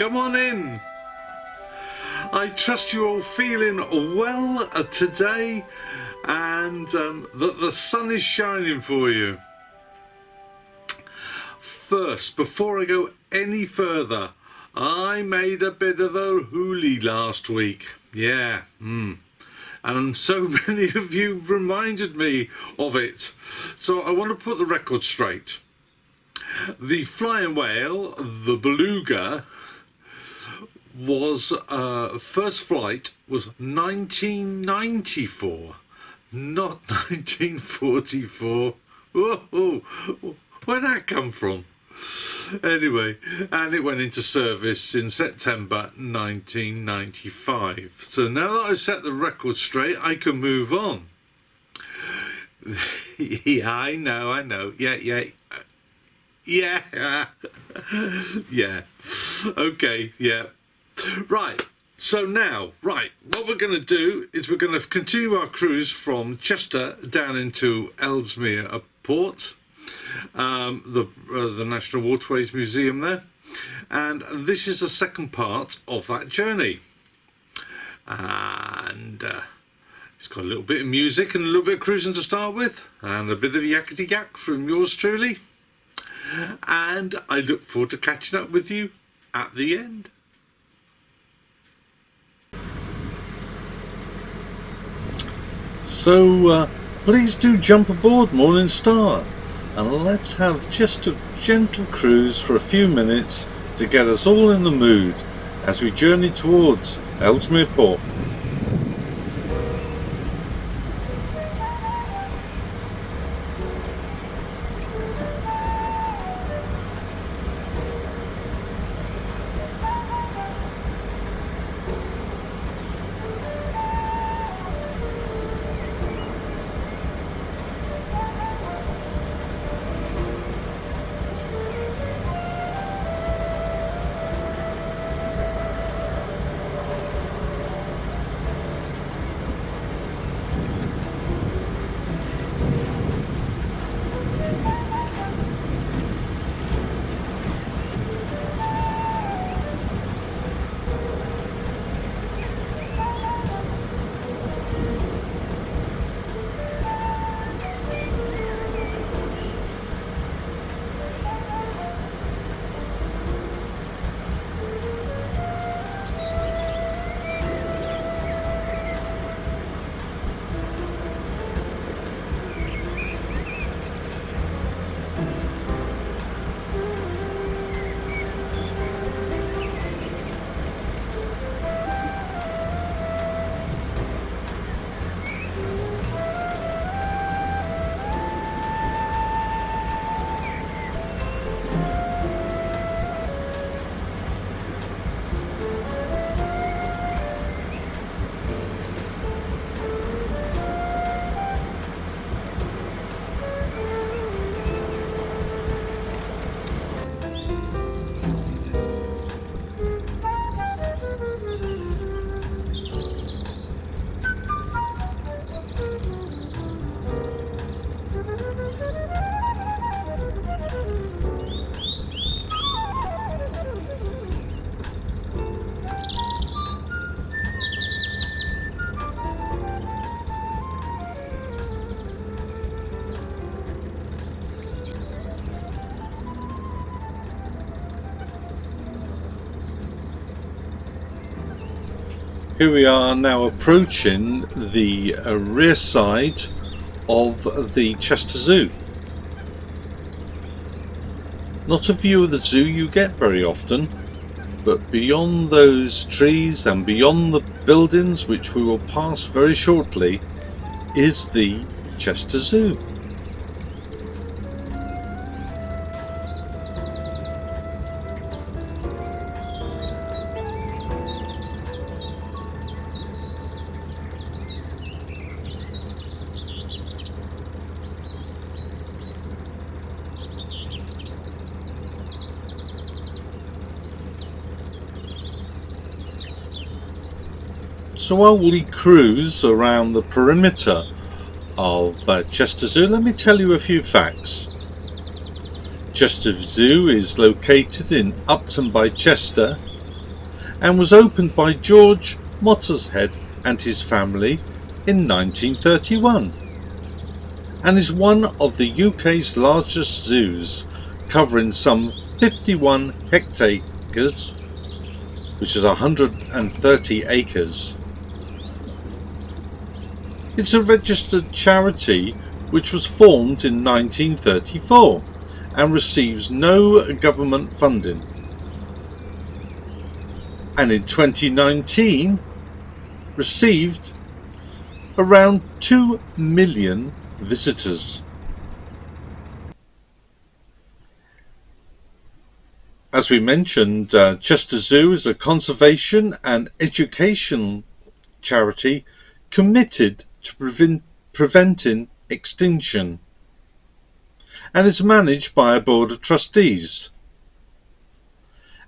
come on in. I trust you're all feeling well today and that the sun is shining for you. First, before I go any further, I made a bit of a hoolie last week. Yeah, and so many of you reminded me of it. So I want to put the record straight. The flying whale, the beluga, was first flight was 1994, not 1944. Whoa, where'd that come from? Anyway, and it went into service in September 1995. So now that I've set the record straight, I can move on. Yeah, I know. Yeah. Okay, yeah. Right. So now, what we're going to do is we're going to continue our cruise from Chester down into Ellesmere port, the National Waterways Museum there, and this is the second part of that journey. And it's got a little bit of music and a little bit of cruising to start with, and a bit of yakety yak from yours truly. And I look forward to catching up with you at the end. So please do jump aboard Morning Star and let's have just a gentle cruise for a few minutes to get us all in the mood as we journey towards Ellesmere Port. Here we are now approaching the rear side of the Chester Zoo. Not a view of the zoo you get very often, but beyond those trees and beyond the buildings, which we will pass very shortly, is the Chester Zoo. So while we cruise around the perimeter of Chester Zoo, let me tell you a few facts. Chester Zoo is located in Upton by Chester and was opened by George Mottershead and his family in 1931, and is one of the UK's largest zoos, covering some 51 hectares, which is 130 acres. It's a registered charity which was formed in 1934 and receives no government funding, and in 2019 received around 2 million visitors. As we mentioned, Chester Zoo is a conservation and education charity committed to preventing extinction, and is managed by a board of trustees.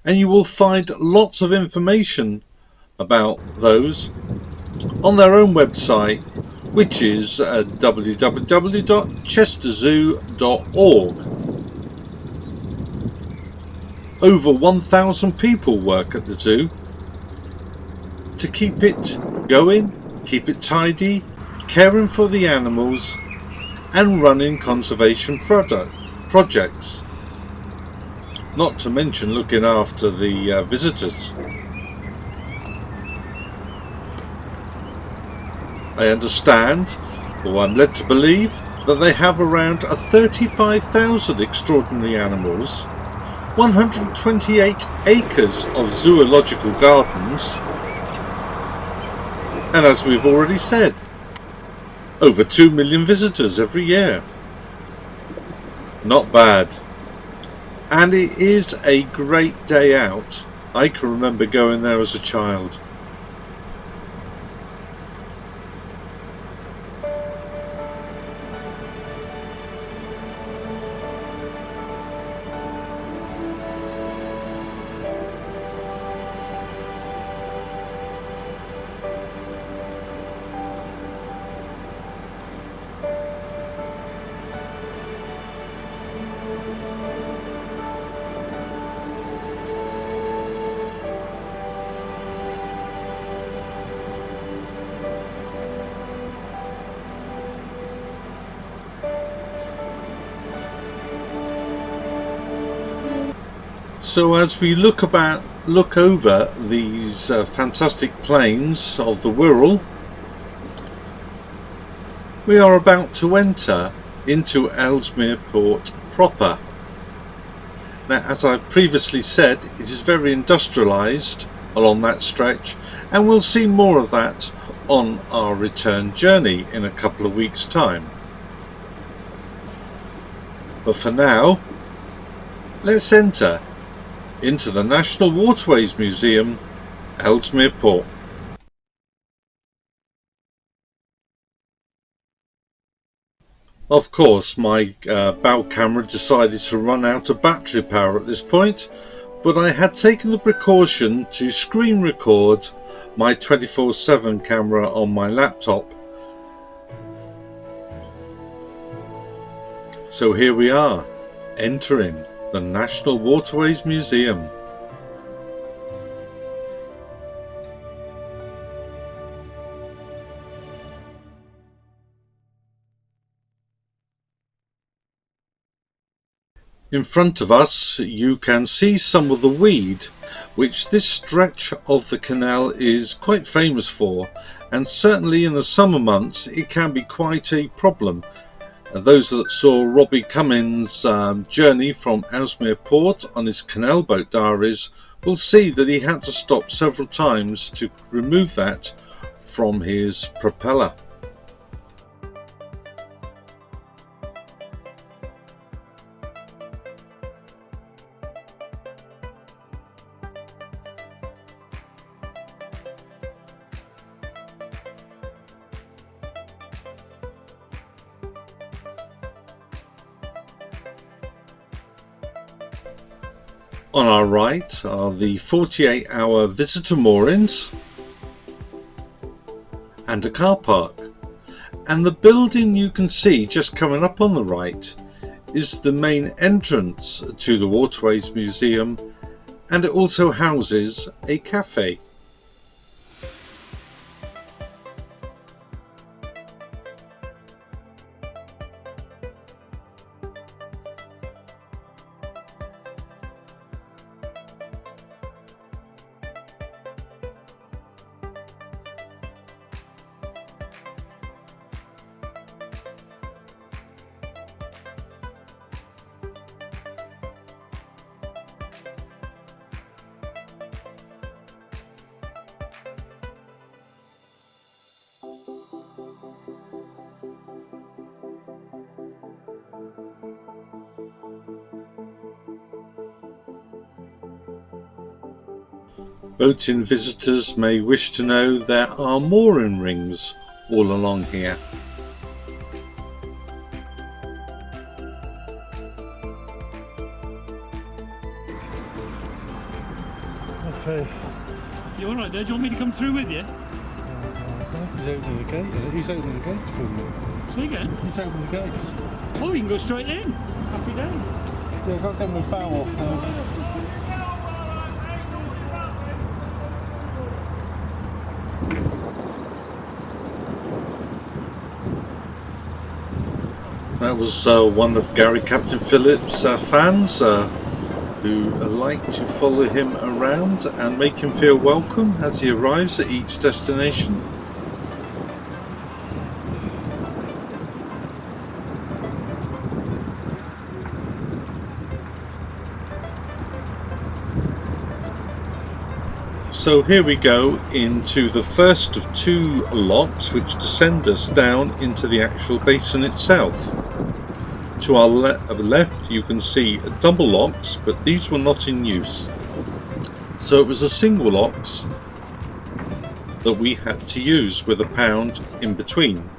And you will find lots of information about those on their own website, which is www.chesterzoo.org. Over 1,000 people work at the zoo to keep it going, keep it tidy, caring for the animals and running conservation projects, not to mention looking after the visitors. I understand, or I'm led to believe, that they have around 35,000 extraordinary animals, 128 acres of zoological gardens, and as we've already said, over 2 million visitors every year. Not bad. And it is a great day out. I can remember going there as a child. So as we look over these fantastic plains of the Wirral, we are about to enter into Ellesmere port proper. Now, as I previously said, it is very industrialised along that stretch, and we'll see more of that on our return journey in a couple of weeks' time. But for now, let's enter into the National Waterways Museum, Ellesmere Port. Of course, my bow camera decided to run out of battery power at this point, but I had taken the precaution to screen record my 24/7 camera on my laptop. So here we are, entering the National Waterways Museum. In front of us you can see some of the weed which this stretch of the canal is quite famous for, and certainly in the summer months it can be quite a problem. Those that saw Robbie Cummins' journey from Ellesmere Port on his canal boat diaries will see that he had to stop several times to remove that from his propeller. On our right are the 48-hour visitor moorings and a car park, and the building you can see just coming up on the right is the main entrance to the Waterways Museum and it also houses a cafe. Boating visitors may wish to know there are mooring rings all along here. Okay. You alright there? Do you want me to come through with you? He's opening the gate. He's opening the gates for me. Say again? He's opening the gates. Oh, you can go straight in. Happy days. Yeah, I've got to get my bow off now. That was one of Gary Captain Phillips' fans who like to follow him around and make him feel welcome as he arrives at each destination. So here we go into the first of two locks which descend us down into the actual basin itself. To our left you can see double locks, but these were not in use. So it was a single locks that we had to use with a pound in between.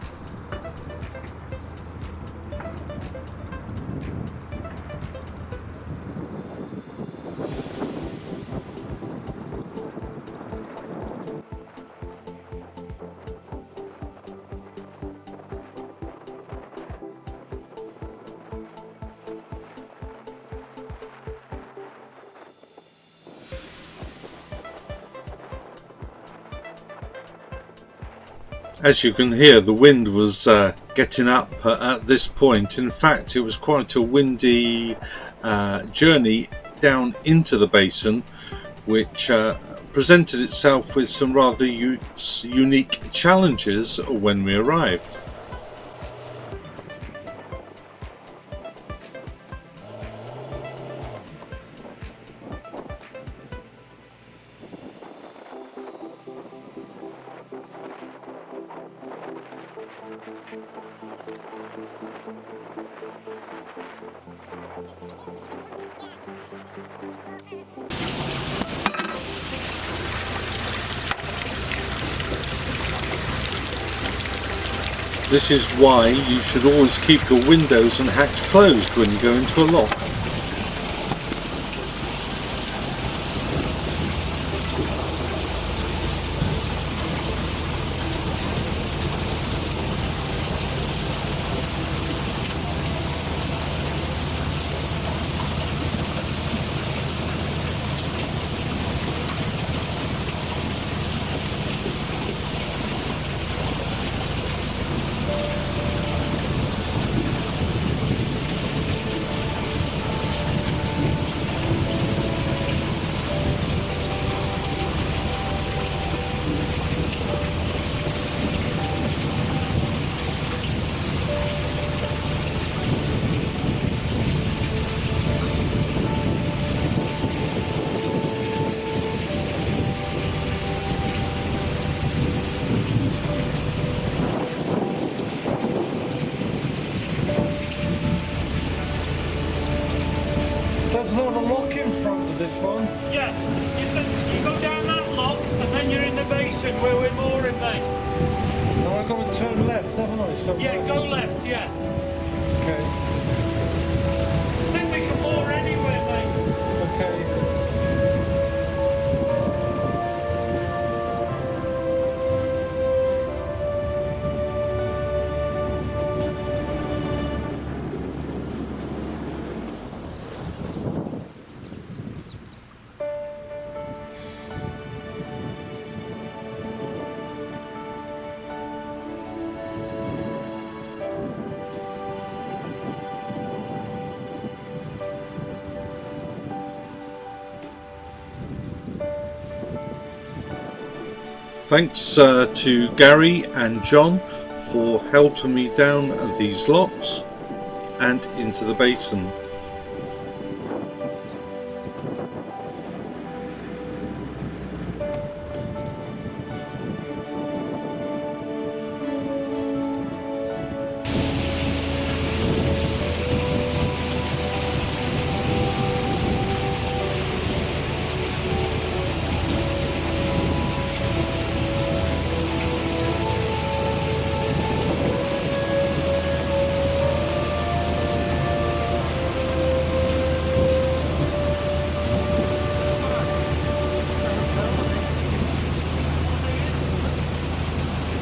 As you can hear, the wind was getting up at this point. In fact, it was quite a windy journey down into the basin, which presented itself with some rather unique challenges when we arrived. This is why you should always keep your windows and hatch closed when you go into a lock. There's another lock in front of this one. Yeah, you go down that lock and then you're in the basin where we're mooring, mate. And I've got to turn left, haven't I? So Yeah, go left, yeah. Okay. I think we can moor anywhere, mate. Okay. Thanks to Gary and John for helping me down these locks and into the basin.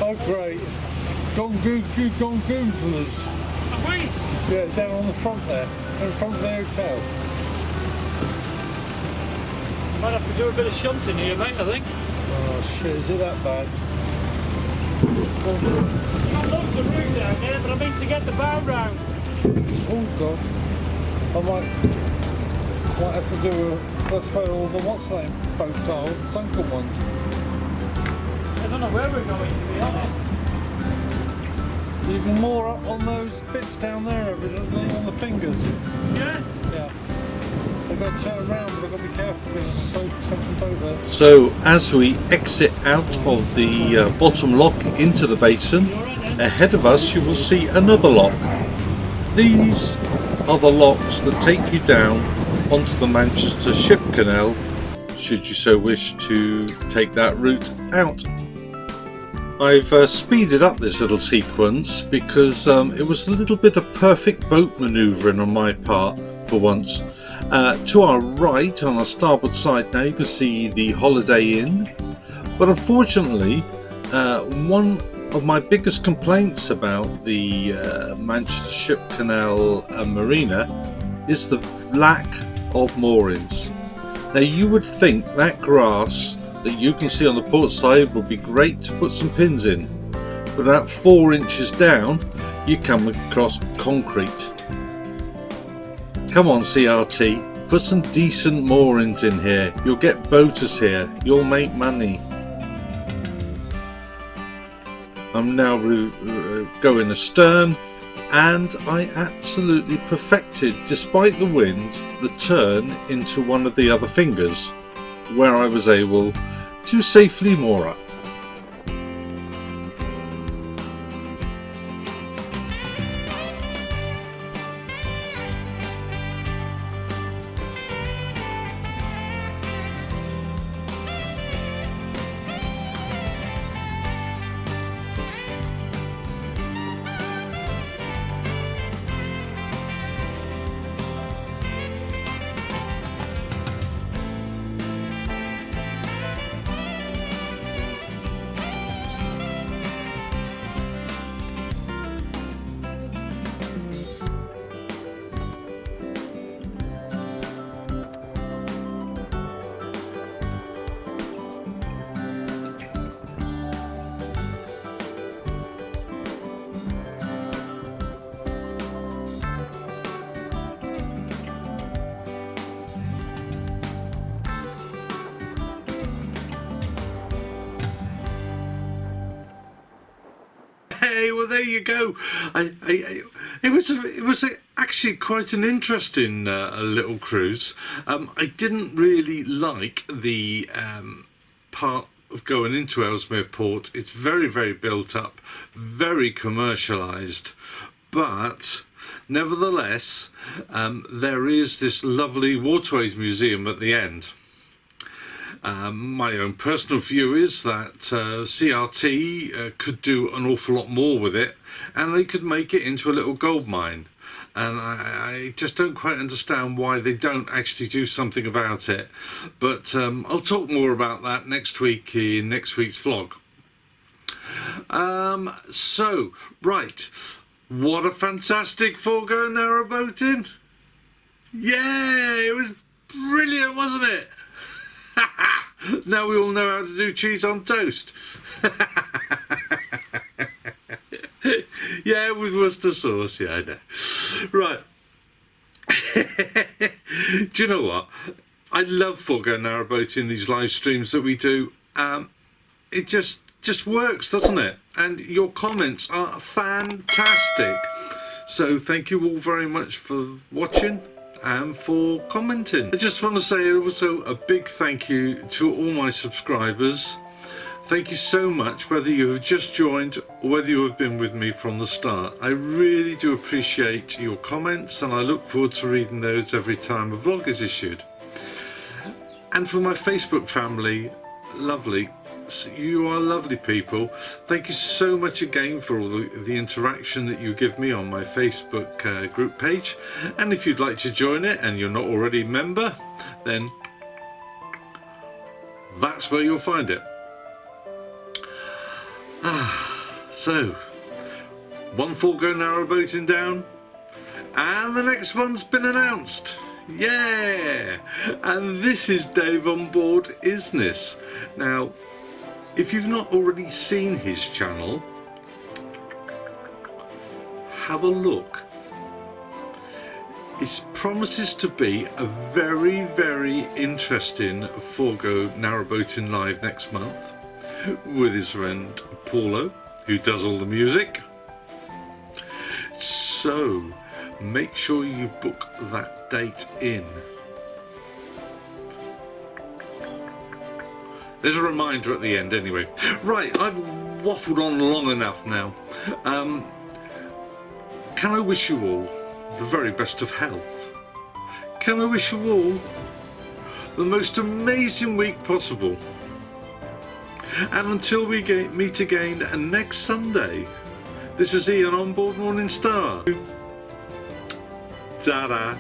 Oh great. Gone goozlers. Have we? Yeah, down on the front there. In front of the hotel. Might have to do a bit of shunting here, mate, I think. Oh shit, is it that bad? We've got loads of room down there, but I mean to get the bow round. Oh god. I might have to do that's where all the what's name boats are, the sunken ones. I don't know where we're going, to be honest. Even more up on those bits down there, evidently, on the fingers. Yeah? Yeah. I've got to turn around, but I've got to be careful because there's a sunken boat there. So as we exit out of the bottom lock into the basin, ahead of us you will see another lock. These are the locks that take you down onto the Manchester Ship Canal, should you so wish to take that route out. I've speeded up this little sequence because it was a little bit of perfect boat manoeuvring on my part for once. To our right, on our starboard side now, you can see the Holiday Inn, but unfortunately one of my biggest complaints about the Manchester Ship Canal Marina is the lack of moorings. Now you would think that grass that you can see on the port side would be great to put some pins in, but about 4 inches down you come across concrete. Come on CRT, put some decent moorings in here. You'll get boaters here, you'll make money. I'm now going astern, and I absolutely perfected, despite the wind, the turn into one of the other fingers, where I was able to safely moor up. Hey, well there you go. It was actually quite an interesting little cruise. I didn't really like the part of going into Ellesmere port. It's very, very built up, very commercialised, but nevertheless there is this lovely Waterways museum at the end. My own personal view is that CRT could do an awful lot more with it, and they could make it into a little gold mine. And I just don't quite understand why they don't actually do something about it. But I'll talk more about that next week in next week's vlog. So, right, what a fantastic four-go narrowboating. Yeah, it was brilliant, wasn't it? Now we all know how to do cheese on toast. Yeah, with Worcester sauce, yeah, I know. Right. Do you know what? I love four-go narrowboating, these live streams that we do. it just works, doesn't it? And your comments are fantastic. So thank you all very much for watching and for commenting. I just want to say also a big thank you to all my subscribers. Thank you so much, whether you have just joined or whether you have been with me from the start. I really do appreciate your comments, and I look forward to reading those every time a vlog is issued. And for my Facebook family, lovely, you are lovely people. Thank you so much again for all the interaction that you give me on my Facebook group page. And if you'd like to join it and you're not already a member, then that's where you'll find it. So, one Forgo narrowboating down, and the next one's been announced. Yeah! And this is Dave on board iSNESS. Now, if you've not already seen his channel, have a look. It promises to be a very, very interesting Forgo narrowboating live next month with his friend Paulo, who does all the music. So make sure you book that date in. There's a reminder at the end anyway. Right, I've waffled on long enough now. Can I wish you all the very best of health? Can I wish you all the most amazing week possible? And until we meet again next Sunday, this is Ian on board Morning Star. Ta-da.